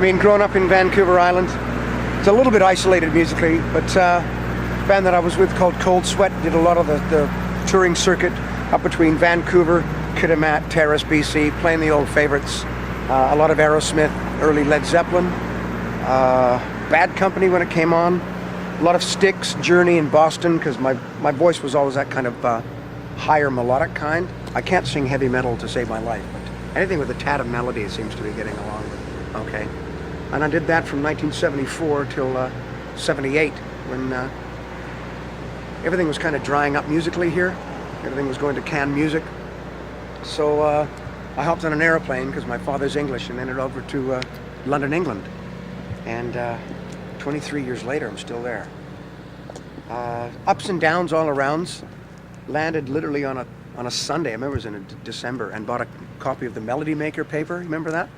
mean, growing up in Vancouver Island, it's a little bit isolated musically, but a band that I was with called Cold Sweat did a lot of the touring circuit up between Vancouver, Kitimat, Terrace, BC, playing the old favorites. A lot of Aerosmith, early Led Zeppelin, Bad Company when it came on, a lot of Styx, Journey in Boston, because my voice was always that kind of higher melodic kind. I can't sing heavy metal to save my life, but anything with a tad of melody seems to be getting along with. Okay. And I did that from 1974 till 78, when everything was kind of drying up musically here. Everything was going to canned music. So I hopped on an airplane, because my father's English, and headed over to London, England. And 23 years later, I'm still there. Ups and downs all around. Landed literally on a Sunday. I remember it was in December, and bought a copy of the Melody Maker paper. Remember that?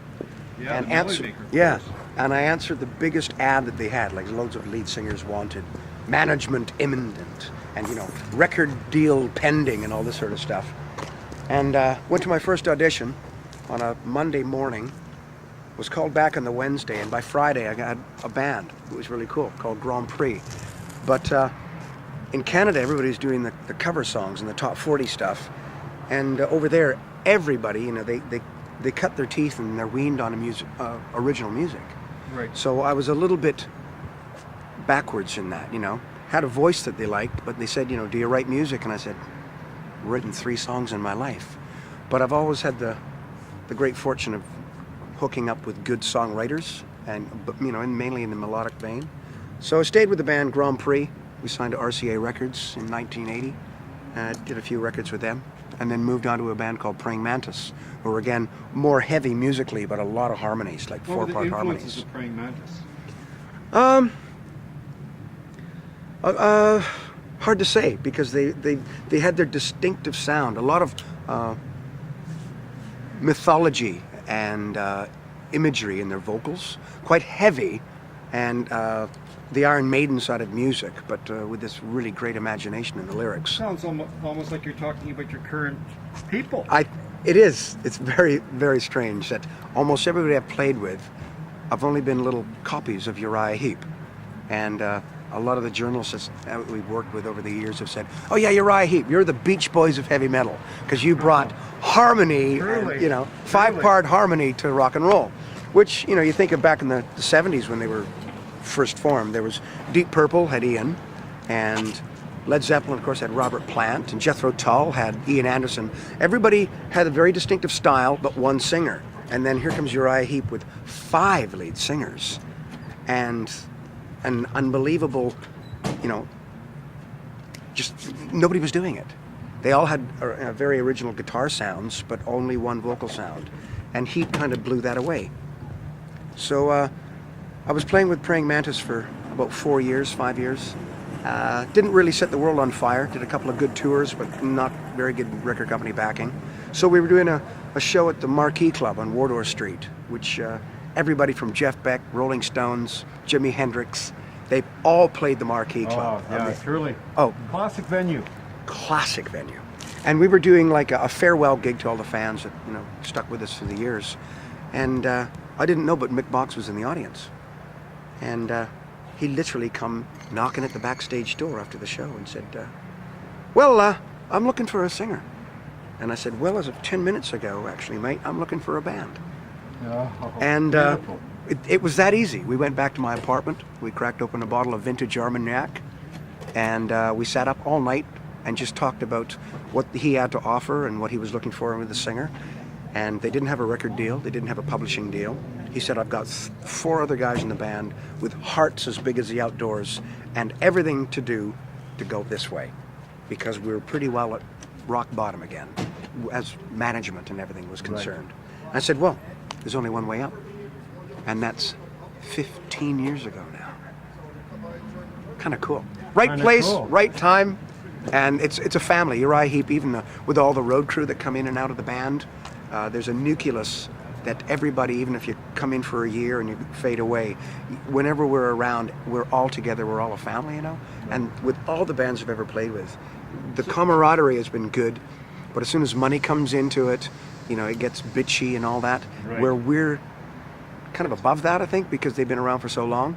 Yeah, and the Melody Maker. Yeah, and I answered the biggest ad that they had, like loads of lead singers wanted, management imminent, and record deal pending, and all this sort of stuff. And went to my first audition on a Monday morning. Was called back on the Wednesday, and by Friday I got a band. It was really cool, called Grand Prix. But in Canada, everybody's doing the cover songs and the top 40 stuff, and over there, everybody, they cut their teeth and they're weaned on original music. Right. So I was a little bit backwards in that, Had a voice that they liked, but they said, do you write music? And I said, written 3 songs in my life. But I've always had the great fortune of hooking up with good songwriters, and mainly in the melodic vein. So I stayed with the band Grand Prix. We signed to RCA Records in 1980, and I did a few records with them, and then moved on to a band called Praying Mantis, who were again more heavy musically, but a lot of harmonies, like 4-part harmonies. What were the influences of Praying Mantis? Hard to say, because they had their distinctive sound, a lot of mythology and imagery in their vocals, quite heavy, and the Iron Maiden side of music, but with this really great imagination in the lyrics. Sounds almost like you're talking about your current people. It is. It's very, very strange that almost everybody I've played with, I've only been little copies of Uriah Heep, and a lot of the journalists that we've worked with over the years have said, "Oh yeah, Uriah Heep, you're the Beach Boys of heavy metal, because you brought harmony, Truly. and, 5-part harmony to rock and roll." Which, you think of back in the 70s when they were first formed. There was Deep Purple had Ian, and Led Zeppelin, of course, had Robert Plant, and Jethro Tull had Ian Anderson. Everybody had a very distinctive style, but one singer. And then here comes Uriah Heep with 5 lead singers, and an unbelievable, just nobody was doing it. They all had very original guitar sounds, but only one vocal sound. And Heep kind of blew that away. So I was playing with Praying Mantis for about 5 years. Didn't really set the world on fire. Did a couple of good tours, but not very good record company backing. So we were doing a show at the Marquee Club on Wardour Street, which everybody from Jeff Beck, Rolling Stones, Jimi Hendrix, they all played the Marquee Club. Oh, yeah, truly. Oh, Classic venue. Classic venue. And we were doing like a farewell gig to all the fans that stuck with us through the years. And I didn't know, but Mick Box was in the audience, and he literally come knocking at the backstage door after the show and said, "Well, I'm looking for a singer." And I said, "Well, as of 10 minutes ago, actually, mate, I'm looking for a band." Oh, And beautiful. it was that easy. We went back to my apartment. We cracked open a bottle of vintage Armagnac, and we sat up all night and just talked about what he had to offer and what he was looking for with the singer. And they didn't have a record deal. They didn't have a publishing deal. He said, "I've got 4 other guys in the band with hearts as big as the outdoors and everything to do to go this way," because we were pretty well at rock bottom again, as management and everything was concerned. I said, "Well, there's only one way up." And that's 15 years ago now. Kind of cool. Right Kinda place, cool. right time, and it's a family. Uriah Heep, even with all the road crew that come in and out of the band, there's a nucleus that everybody, even if you come in for a year and you fade away, whenever we're around, we're all together, we're all a family, And with all the bands I've ever played with, the camaraderie has been good, but as soon as money comes into it, it gets bitchy and all that. Right. Where we're kind of above that, I think, because they've been around for so long.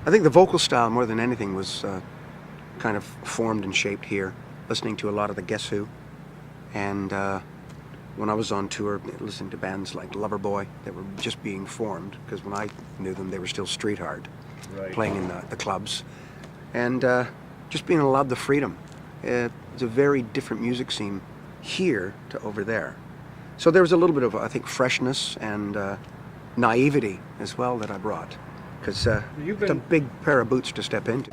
I think the vocal style, more than anything, was kind of formed and shaped here, listening to a lot of the Guess Who. And when I was on tour, listening to bands like Loverboy that were just being formed, because when I knew them, they were still street hard, playing in the clubs. And just being allowed the freedom. It's a very different music scene here to over there. So there was a little bit of, I think, freshness and naivety as well that I brought. Because it's a big pair of boots to step into.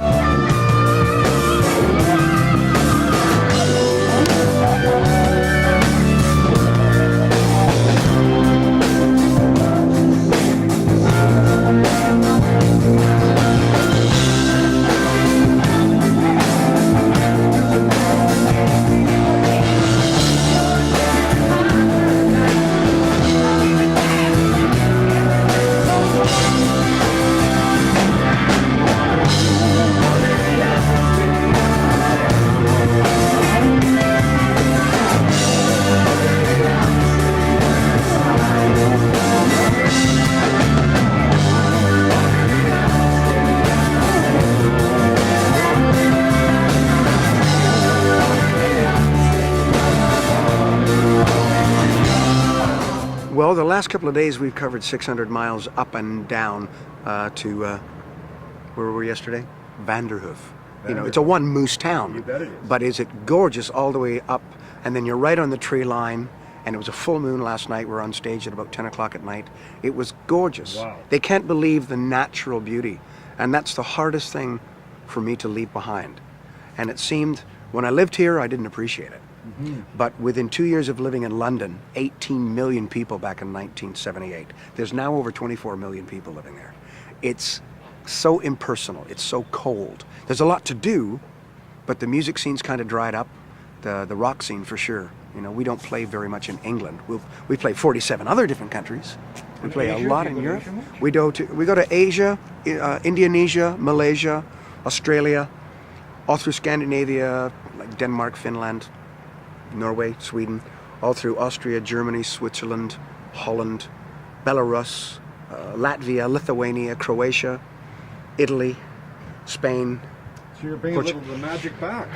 Well, the last couple of days we've covered 600 miles up and down to, where were we yesterday? Vanderhoof. You know, it's a one moose town. You bet it is. But is it gorgeous all the way up, and then you're right on the tree line, and it was a full moon last night. We're on stage at about 10 o'clock at night. It was gorgeous. Wow. They can't believe the natural beauty, and that's the hardest thing for me to leave behind. And it seemed, when I lived here, I didn't appreciate it. But within 2 years of living in London, 18 million people back in 1978. There's now over 24 million people living there. It's so impersonal. It's so cold. There's a lot to do, but the music scene's kind of dried up. The rock scene for sure. You know, we don't play very much in England. We play 47 other different countries. We play a lot in Europe. We go to Asia, Indonesia, Malaysia, Australia, all through Scandinavia, like Denmark, Finland, Norway, Sweden, all through Austria, Germany, Switzerland, Holland, Belarus, Latvia, Lithuania, Croatia, Italy, Spain. So you're bringing a little of the magic back.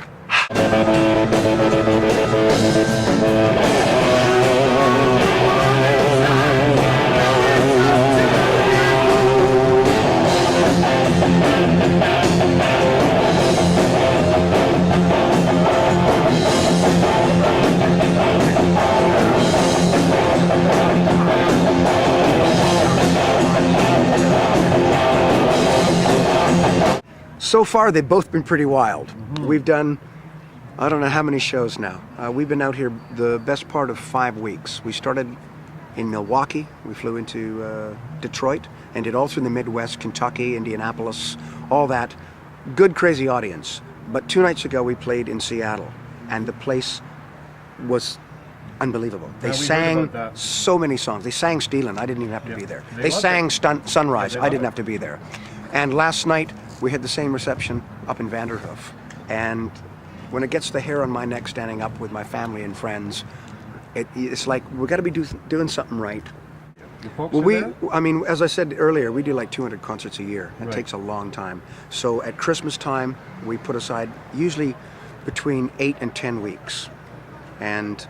So far, they've both been pretty wild. We've done, I don't know how many shows now. We've been out here the best part of 5 weeks. We started in Milwaukee. We flew into Detroit and did all through the Midwest, Kentucky, Indianapolis, all that. Good, crazy audience. But 2 nights ago, we played in Seattle, and the place was unbelievable. They sang so many songs. They sang Steelin'. I didn't even have to be there. They sang Sunrise. I didn't have to be there. And last night, we had the same reception up in Vanderhoof. And when it gets the hair on my neck standing up with my family and friends, it's like we've got to be doing something right. Well, I mean, as I said earlier, we do like 200 concerts a year. It takes a long time. So at Christmas time, we put aside usually between 8 and 10 weeks. And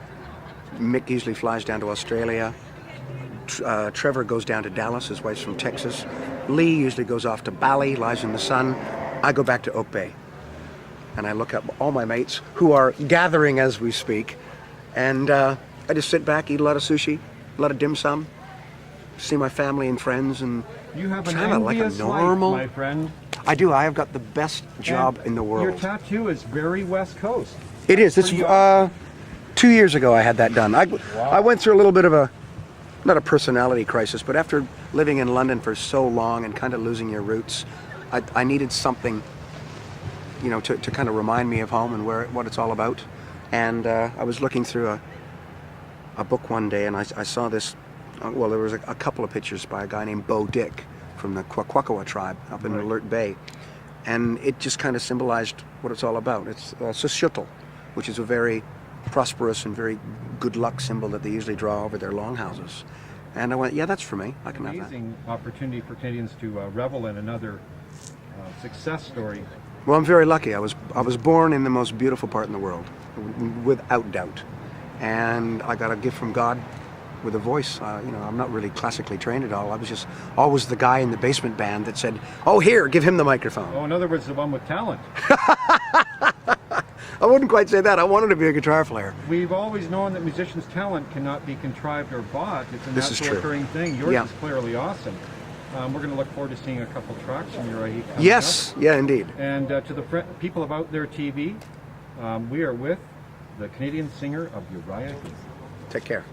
Mick usually flies down to Australia. Trevor goes down to Dallas. His wife's from Texas. Lee usually goes off to Bali, lies in the sun. I go back to Oak Bay. And I look up all my mates who are gathering as we speak. And I just sit back, eat a lot of sushi, a lot of dim sum, see my family and friends, and you have an kind of like a normal life, my friend. I do. I have got the best job in the world. Your tattoo is very West Coast. It is. It's 2 years ago I had that done. I went through a little bit of a not a personality crisis, but after living in London for so long and kind of losing your roots, I needed something, you know, to kind of remind me of home and what it's all about. And I was looking through a book one day, and I saw this. Well, there was a couple of pictures by a guy named Bo Dick from the Kwakwaka'wakw tribe up in Alert Bay, and it just kind of symbolized what it's all about. It's Sushutl, which is a very prosperous and very good luck symbol that they usually draw over their longhouses. And I went, yeah, that's for me. I can have that. Amazing opportunity for Canadians to revel in another success story. Well, I'm very lucky. I was born in the most beautiful part in the world, without doubt. And I got a gift from God with a voice. You know, I'm not really classically trained at all. I was just always the guy in the basement band that said, "Oh, here, give him the microphone." Oh, in other words, the one with talent. I wouldn't quite say that. I wanted to be a guitar player. We've always known that musicians' talent cannot be contrived or bought. It's a This is natural true. occurring thing. Yours Yeah. is clearly awesome. We're going to look forward to seeing a couple tracks from URIAH HEEP coming Yes, up. yeah, indeed. And to the people of Out There TV, we are with the Canadian singer of URIAH HEEP. Take care.